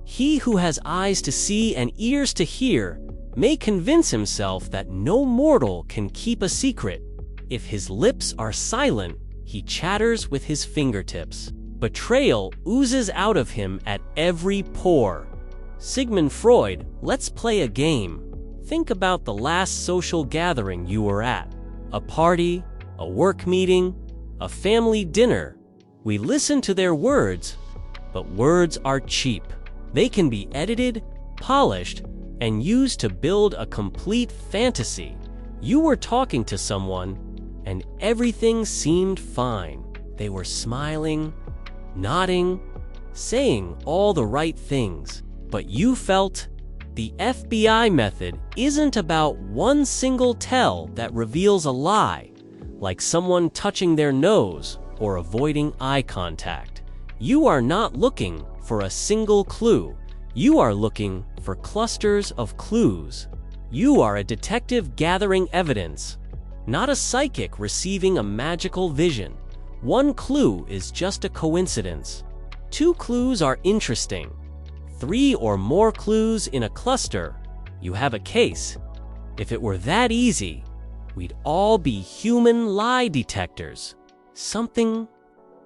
He who has eyes to see and ears to hear may convince himself that no mortal can keep a secret. If his lips are silent, he chatters with his fingertips. Betrayal oozes out of him at every pore. Sigmund Freud, let's play a game. Think about the last social gathering you were at. A party, a work meeting, a family dinner. We listen to their words, but words are cheap. They can be edited, polished, and used to build a complete fantasy. You were talking to someone, and everything seemed fine. They were smiling, nodding, saying all the right things. But you felt the FBI method isn't about one single tell that reveals a lie, like someone touching their nose or avoiding eye contact. You are not looking for a single clue. You are looking for clusters of clues. You are a detective gathering evidence, not a psychic receiving a magical vision. One clue is just a coincidence. 2 clues are interesting. 3 or more clues in a cluster, you have a case. If it were that easy, we'd all be human lie detectors.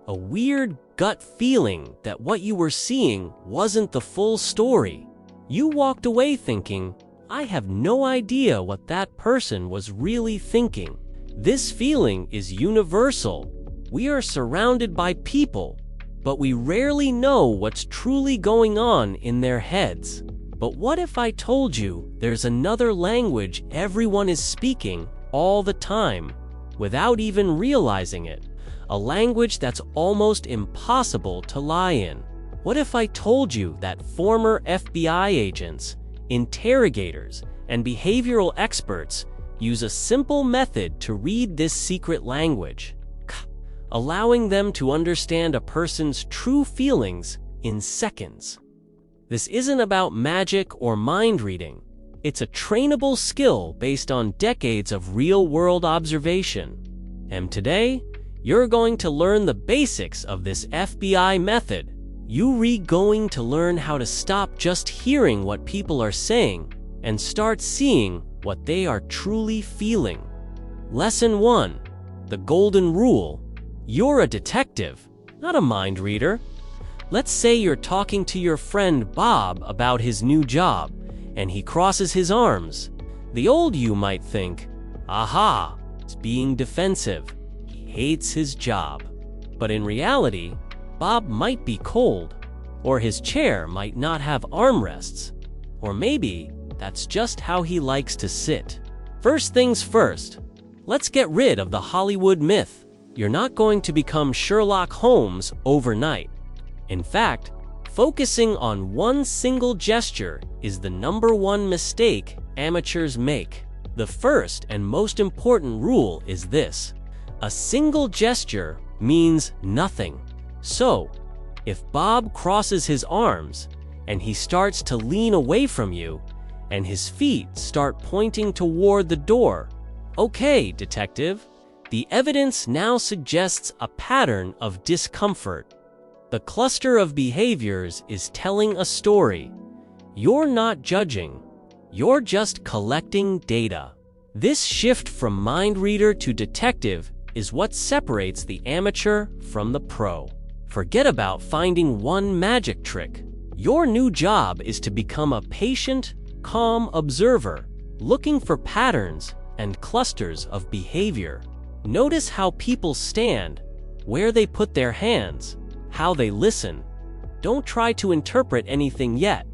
A weird gut feeling that what you were seeing wasn't the full story. You walked away thinking, I have no idea what that person was really thinking. This feeling is universal. We are surrounded by people, but we rarely know what's truly going on in their heads. But what if I told you there's another language everyone is speaking all the time, without even realizing it? A language that's almost impossible to lie in. What if I told you that former FBI agents, interrogators, and behavioral experts use a simple method to read this secret language, allowing them to understand a person's true feelings in seconds? This isn't about magic or mind reading. It's a trainable skill based on decades of real-world observation. And today, you're going to learn the basics of this FBI method. You're going to learn how to stop just hearing what people are saying and start seeing what they are truly feeling. Lesson 1. The Golden Rule. You're a detective, not a mind reader. Let's say you're talking to your friend Bob about his new job, and he crosses his arms. The old you might think, aha, he's being defensive. He hates his job. But in reality, Bob might be cold, or his chair might not have armrests, or maybe that's just how he likes to sit. First things first, let's get rid of the Hollywood myth. You're not going to become Sherlock Holmes overnight. In fact, focusing on one single gesture is the #1 mistake amateurs make. The first and most important rule is this: a single gesture means nothing. So, if Bob crosses his arms and he starts to lean away from you and his feet start pointing toward the door, okay, detective, the evidence now suggests a pattern of discomfort. The cluster of behaviors is telling a story. You're not judging. You're just collecting data. This shift from mind reader to detective is what separates the amateur from the pro. Forget about finding one magic trick. Your new job is to become a patient, calm observer, looking for patterns and clusters of behavior. Notice how people stand, where they put their hands, how they listen. Don't try to interpret anything yet.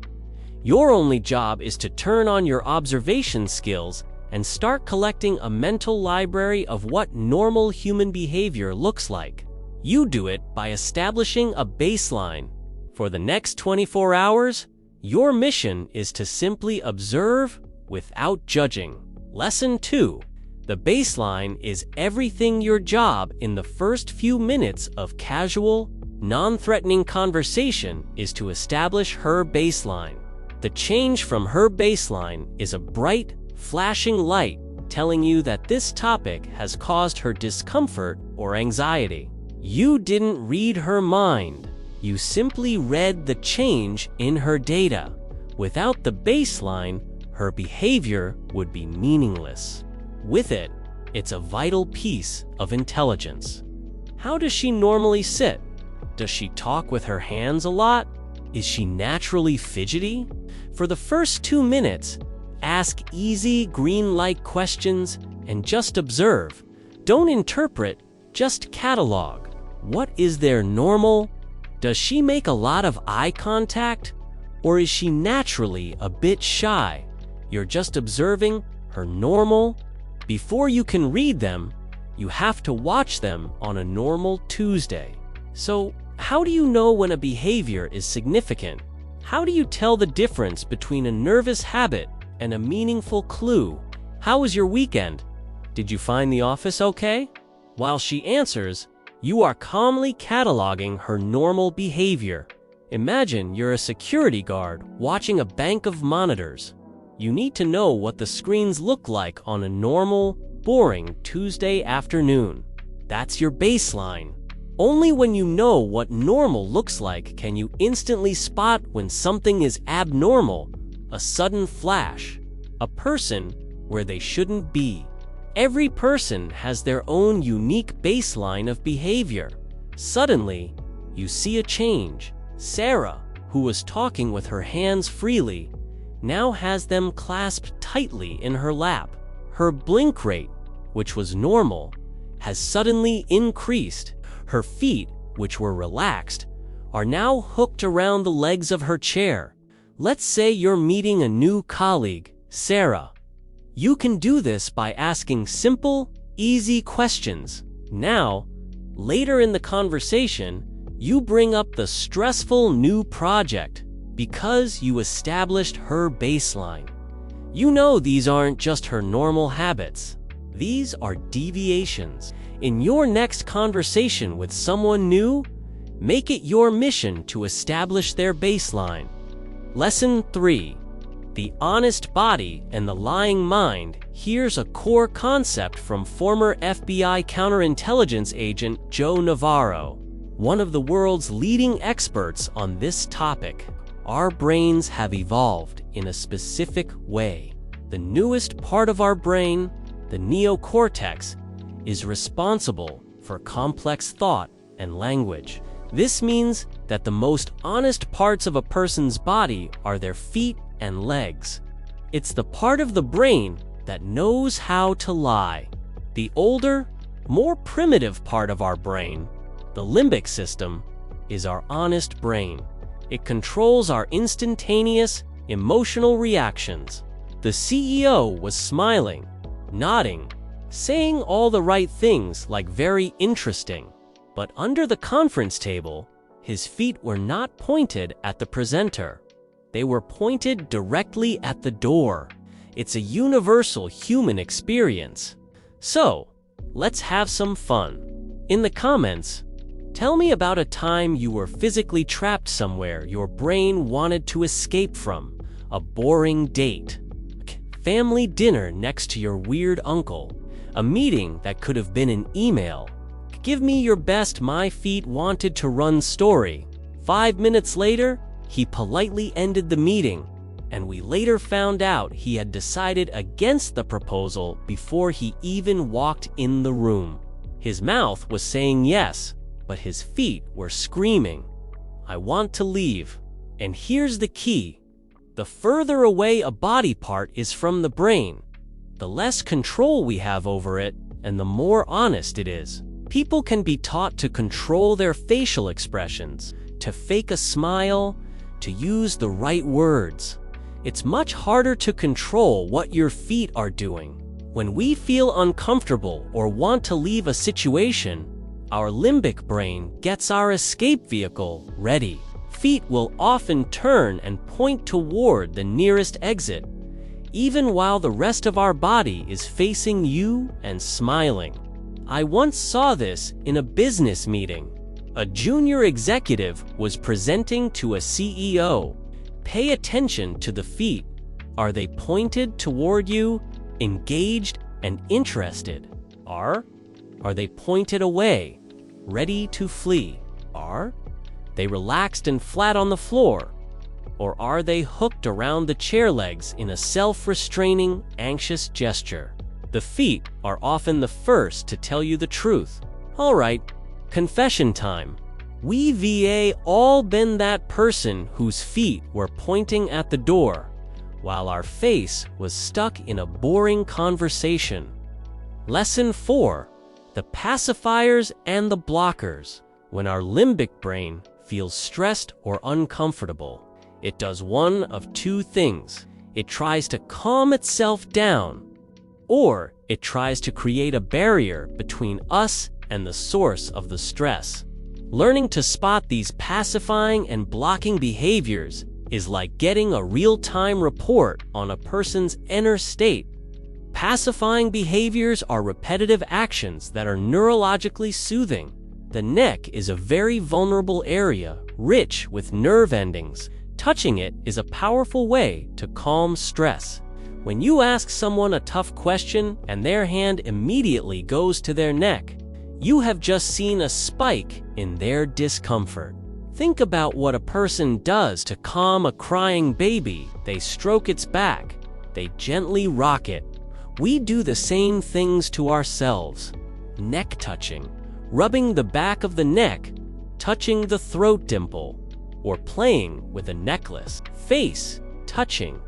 Your only job is to turn on your observation skills and start collecting a mental library of what normal human behavior looks like. You do it by establishing a baseline. For the next 24 hours, your mission is to simply observe without judging. Lesson 2. The baseline is everything your job in the first few minutes of casual, non-threatening conversation is to establish her baseline. The change from her baseline is a bright, flashing light telling you that this topic has caused her discomfort or anxiety. You didn't read her mind. You simply read the change in her data. Without the baseline, her behavior would be meaningless. With it, it's a vital piece of intelligence. How does she normally sit? Does she talk with her hands a lot? Is she naturally fidgety? For the first 2 minutes, ask easy, green light questions and just observe. Don't interpret, just catalog. What is their normal? Does she make a lot of eye contact? Or is she naturally a bit shy? You're just observing her normal. Before you can read them, you have to watch them on a normal Tuesday. So, how do you know when a behavior is significant? How do you tell the difference between a nervous habit and a meaningful clue? How was your weekend? Did you find the office okay? While she answers, you are calmly cataloging her normal behavior. Imagine you're a security guard watching a bank of monitors. You need to know what the screens look like on a normal, boring Tuesday afternoon. That's your baseline. Only when you know what normal looks like can you instantly spot when something is abnormal, a sudden flash, a person where they shouldn't be. Every person has their own unique baseline of behavior. Suddenly, you see a change. Sarah, who was talking with her hands freely, now has them clasped tightly in her lap. Her blink rate, which was normal, has suddenly increased. Her feet, which were relaxed, are now hooked around the legs of her chair. Let's say you're meeting a new colleague, Sarah. You can do this by asking simple, easy questions. Now, later in the conversation, you bring up the stressful new project because you established her baseline. You know these aren't just her normal habits. These are deviations. In your next conversation with someone new, make it your mission to establish their baseline. Lesson 3. The honest body and the lying mind. Here's a core concept from former FBI counterintelligence agent Joe Navarro, one of the world's leading experts on this topic. Our brains have evolved in a specific way. The newest part of our brain, the neocortex, is responsible for complex thought and language. This means that the most honest parts of a person's body are their feet and legs. It's the part of the brain that knows how to lie. The older, more primitive part of our brain, the limbic system, is our honest brain. It controls our instantaneous, emotional reactions. The CEO was smiling, nodding, saying all the right things like very interesting. But under the conference table, his feet were not pointed at the presenter. They were pointed directly at the door. It's a universal human experience. So, let's have some fun. In the comments, tell me about a time you were physically trapped somewhere your brain wanted to escape from. A boring date, family dinner next to your weird uncle, a meeting that could have been an email. Give me your best my feet wanted to run story. 5 minutes later, he politely ended the meeting, and we later found out he had decided against the proposal before he even walked in the room. His mouth was saying yes, but his feet were screaming, "I want to leave." And here's the key. The further away a body part is from the brain, the less control we have over it, and the more honest it is. People can be taught to control their facial expressions, to fake a smile, to use the right words. It's much harder to control what your feet are doing. When we feel uncomfortable or want to leave a situation, our limbic brain gets our escape vehicle ready. Feet will often turn and point toward the nearest exit, even while the rest of our body is facing you and smiling. I once saw this in a business meeting. A junior executive was presenting to a CEO. Pay attention to the feet. Are they pointed toward you, engaged and interested? Are they pointed away, ready to flee? Are they relaxed and flat on the floor? Or are they hooked around the chair legs in a self-restraining, anxious gesture? The feet are often the first to tell you the truth. All right, confession time. We've all been that person whose feet were pointing at the door, while our face was stuck in a boring conversation. Lesson 4. The pacifiers and the blockers. When our limbic brain feels stressed or uncomfortable, it does one of two things. It tries to calm itself down, or it tries to create a barrier between us and the source of the stress. Learning to spot these pacifying and blocking behaviors is like getting a real-time report on a person's inner state. Pacifying behaviors are repetitive actions that are neurologically soothing. The neck is a very vulnerable area, rich with nerve endings. Touching it is a powerful way to calm stress. When you ask someone a tough question and their hand immediately goes to their neck, you have just seen a spike in their discomfort. Think about what a person does to calm a crying baby. They stroke its back. They gently rock it. We do the same things to ourselves. Neck touching, rubbing the back of the neck, touching the throat dimple, or playing with a necklace. Face touching,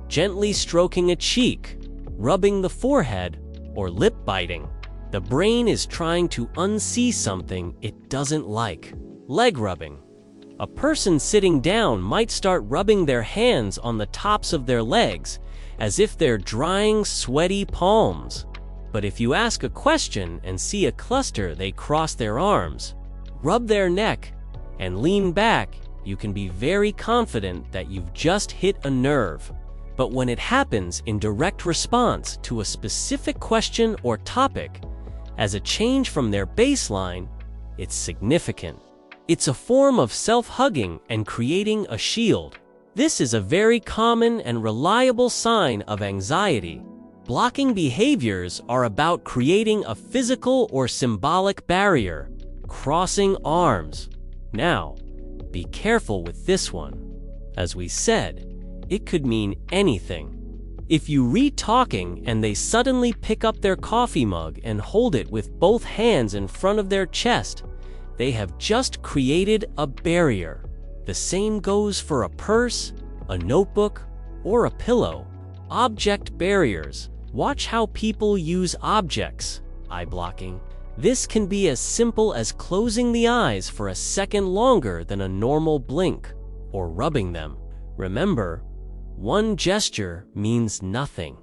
gently stroking a cheek, rubbing the forehead, or lip biting. The brain is trying to unsee something it doesn't like. Leg rubbing. A person sitting down might start rubbing their hands on the tops of their legs as if they're drying sweaty palms. But if you ask a question and see a cluster, they cross their arms, rub their neck, and lean back, you can be very confident that you've just hit a nerve. But when it happens in direct response to a specific question or topic, as a change from their baseline, it's significant. It's a form of self-hugging and creating a shield. This is a very common and reliable sign of anxiety. Blocking behaviors are about creating a physical or symbolic barrier, crossing arms. Now, be careful with this one. As we said, it could mean anything. If you read talking and they suddenly pick up their coffee mug and hold it with both hands in front of their chest, they have just created a barrier. The same goes for a purse, a notebook, or a pillow. Object barriers. Watch how people use objects. Eye blocking. This can be as simple as closing the eyes for a second longer than a normal blink, or rubbing them. Remember, one gesture means nothing.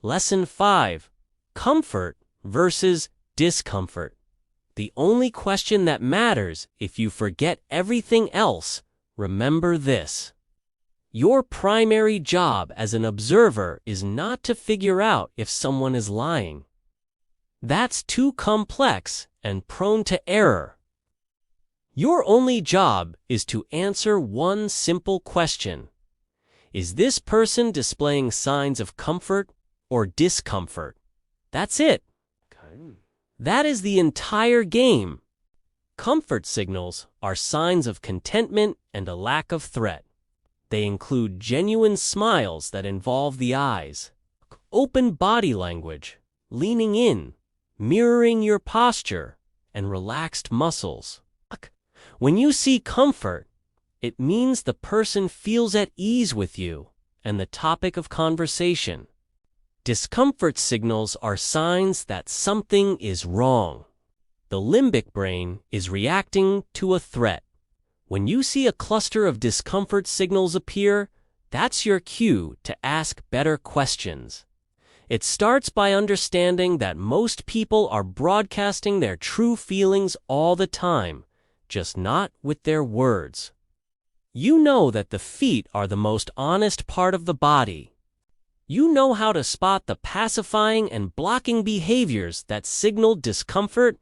Lesson 5. Comfort versus discomfort. The only question that matters if you forget everything else, remember this. Your primary job as an observer is not to figure out if someone is lying. That's too complex and prone to error. Your only job is to answer one simple question. Is this person displaying signs of comfort or discomfort? That's it. That is the entire game. Comfort signals are signs of contentment and a lack of threat. They include genuine smiles that involve the eyes, open body language, leaning in, mirroring your posture, and relaxed muscles. When you see comfort, it means the person feels at ease with you and the topic of conversation. Discomfort signals are signs that something is wrong. The limbic brain is reacting to a threat. When you see a cluster of discomfort signals appear, that's your cue to ask better questions. It starts by understanding that most people are broadcasting their true feelings all the time, just not with their words. You know that the feet are the most honest part of the body. You know how to spot the pacifying and blocking behaviors that signal discomfort.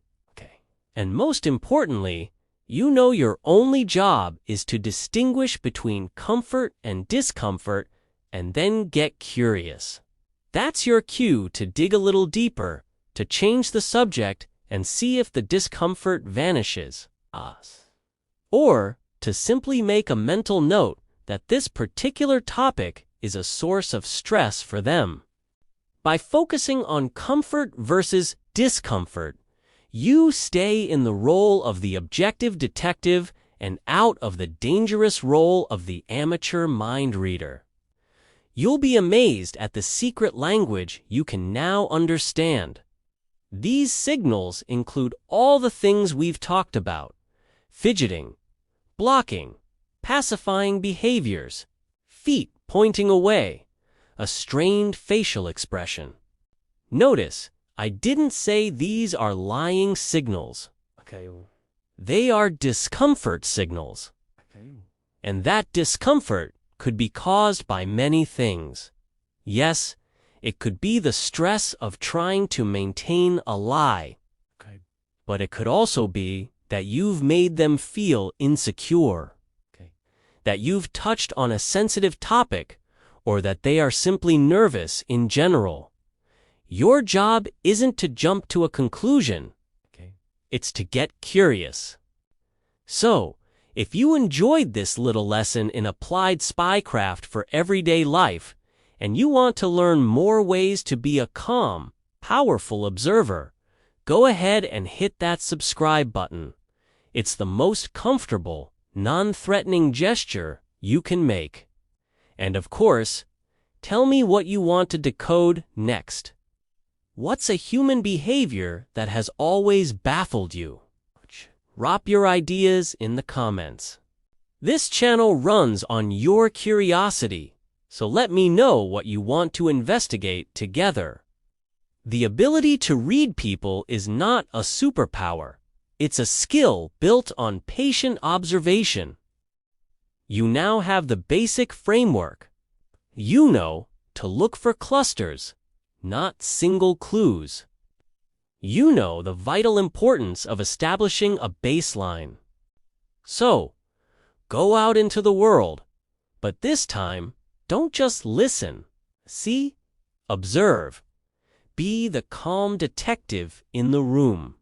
And most importantly, you know your only job is to distinguish between comfort and discomfort and then get curious. That's your cue to dig a little deeper, to change the subject and see if the discomfort vanishes. Or to simply make a mental note that this particular topic is a source of stress for them. By focusing on comfort versus discomfort, you stay in the role of the objective detective and out of the dangerous role of the amateur mind reader. You'll be amazed at the secret language you can now understand. These signals include all the things we've talked about: fidgeting, blocking, pacifying behaviors, feet pointing away, a strained facial expression. Notice, I didn't say these are lying signals. They are discomfort signals. And that discomfort could be caused by many things. Yes, it could be the stress of trying to maintain a lie. But it could also be that you've made them feel insecure, that you've touched on a sensitive topic, or that they are simply nervous in general. Your job isn't to jump to a conclusion. It's to get curious. So, if you enjoyed this little lesson in applied spycraft for everyday life, and you want to learn more ways to be a calm, powerful observer, go ahead and hit that subscribe button. It's the most comfortable, non-threatening gesture you can make. And of course, tell me what you want to decode next. What's a human behavior that has always baffled you? Drop your ideas in the comments. This channel runs on your curiosity, so let me know what you want to investigate together. The ability to read people is not a superpower. It's a skill built on patient observation. You now have the basic framework. You know to look for clusters, not single clues. You know the vital importance of establishing a baseline. So, go out into the world, but this time, don't just listen. See? Observe. Be the calm detective in the room.